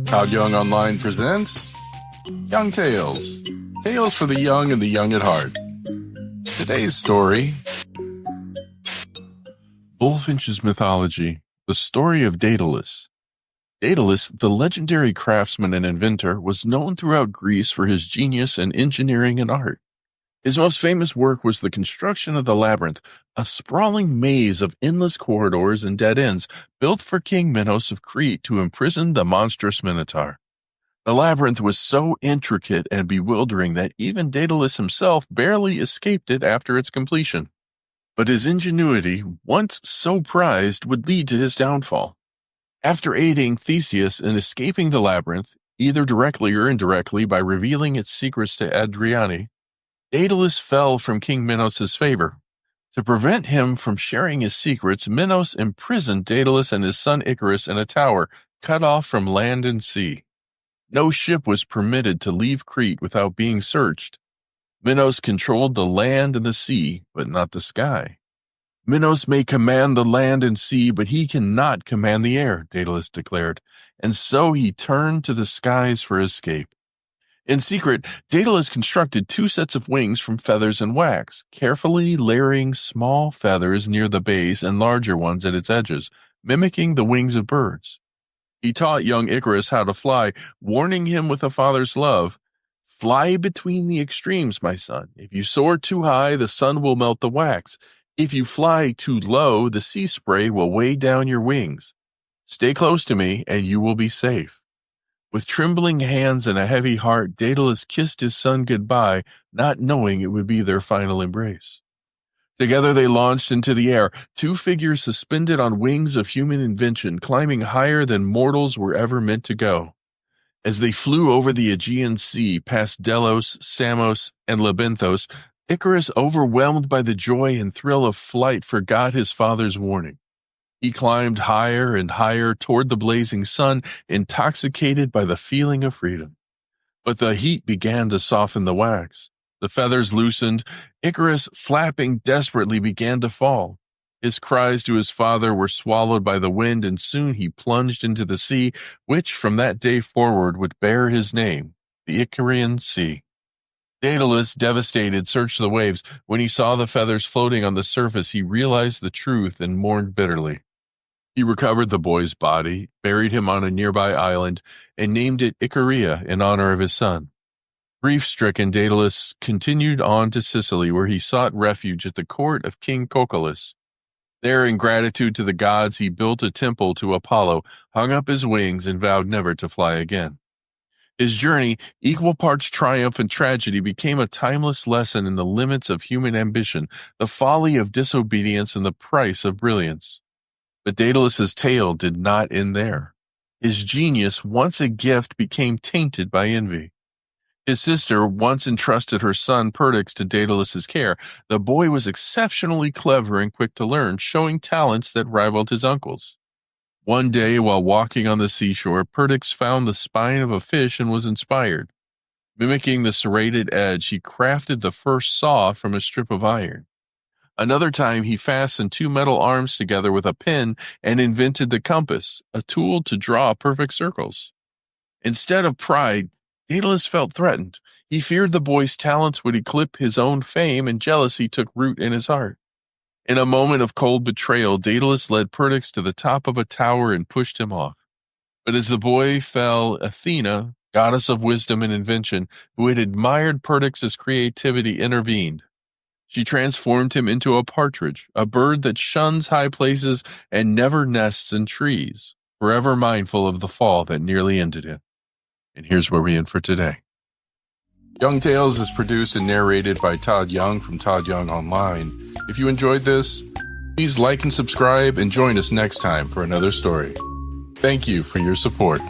Todd Young Online presents Young Tales. Tales for the young and the young at heart. Today's story, Bulfinch's Mythology, the story of Daedalus. Daedalus, the legendary craftsman and inventor, was known throughout Greece for his genius in engineering and art. His most famous work was the construction of the labyrinth, a sprawling maze of endless corridors and dead ends built for King Minos of Crete to imprison the monstrous Minotaur. The labyrinth was so intricate and bewildering that even Daedalus himself barely escaped it after its completion. But his ingenuity, once so prized, would lead to his downfall. After aiding Theseus in escaping the labyrinth, either directly or indirectly by revealing its secrets to Adriani, Daedalus fell from King Minos' favor. To prevent him from sharing his secrets, Minos imprisoned Daedalus and his son Icarus in a tower, cut off from land and sea. No ship was permitted to leave Crete without being searched. Minos controlled the land and the sea, but not the sky. Minos may command the land and sea, but he cannot command the air, Daedalus declared, and so he turned to the skies for escape. In secret, Daedalus constructed 2 sets of wings from feathers and wax, carefully layering small feathers near the base and larger ones at its edges, mimicking the wings of birds. He taught young Icarus how to fly, warning him with a father's love, "Fly between the extremes, my son. If you soar too high, the sun will melt the wax. If you fly too low, the sea spray will weigh down your wings. Stay close to me, and you will be safe." With trembling hands and a heavy heart, Daedalus kissed his son goodbye, not knowing it would be their final embrace. Together they launched into the air, 2 figures suspended on wings of human invention, climbing higher than mortals were ever meant to go. As they flew over the Aegean Sea, past Delos, Samos, and Labyrinthos, Icarus, overwhelmed by the joy and thrill of flight, forgot his father's warning. He climbed higher and higher toward the blazing sun, intoxicated by the feeling of freedom. But the heat began to soften the wax. The feathers loosened. Icarus, flapping desperately, began to fall. His cries to his father were swallowed by the wind, and soon he plunged into the sea, which from that day forward would bear his name, the Icarian Sea. Daedalus, devastated, searched the waves. When he saw the feathers floating on the surface, he realized the truth and mourned bitterly. He recovered the boy's body, buried him on a nearby island, and named it Icaria in honor of his son. Grief-stricken, Daedalus continued on to Sicily, where he sought refuge at the court of King Cocalus. There, in gratitude to the gods, he built a temple to Apollo, hung up his wings, and vowed never to fly again. His journey, equal parts triumph and tragedy, became a timeless lesson in the limits of human ambition, the folly of disobedience, and the price of brilliance. But Daedalus's tale did not end there. His genius, once a gift, became tainted by envy. His sister once entrusted her son Perdix to Daedalus's care. The boy was exceptionally clever and quick to learn, showing talents that rivaled his uncle's. One day, while walking on the seashore, Perdix found the spine of a fish and was inspired. Mimicking the serrated edge, he crafted the first saw from a strip of iron. Another time, he fastened 2 metal arms together with a pin and invented the compass, a tool to draw perfect circles. Instead of pride, Daedalus felt threatened. He feared the boy's talents would eclipse his own fame, and jealousy took root in his heart. In a moment of cold betrayal, Daedalus led Perdix to the top of a tower and pushed him off. But as the boy fell, Athena, goddess of wisdom and invention, who had admired Perdix's creativity, intervened. She transformed him into a partridge, a bird that shuns high places and never nests in trees, forever mindful of the fall that nearly ended him. And here's where we end for today. Young Tales is produced and narrated by Todd Young from Todd Young Online. If you enjoyed this, please like and subscribe and join us next time for another story. Thank you for your support.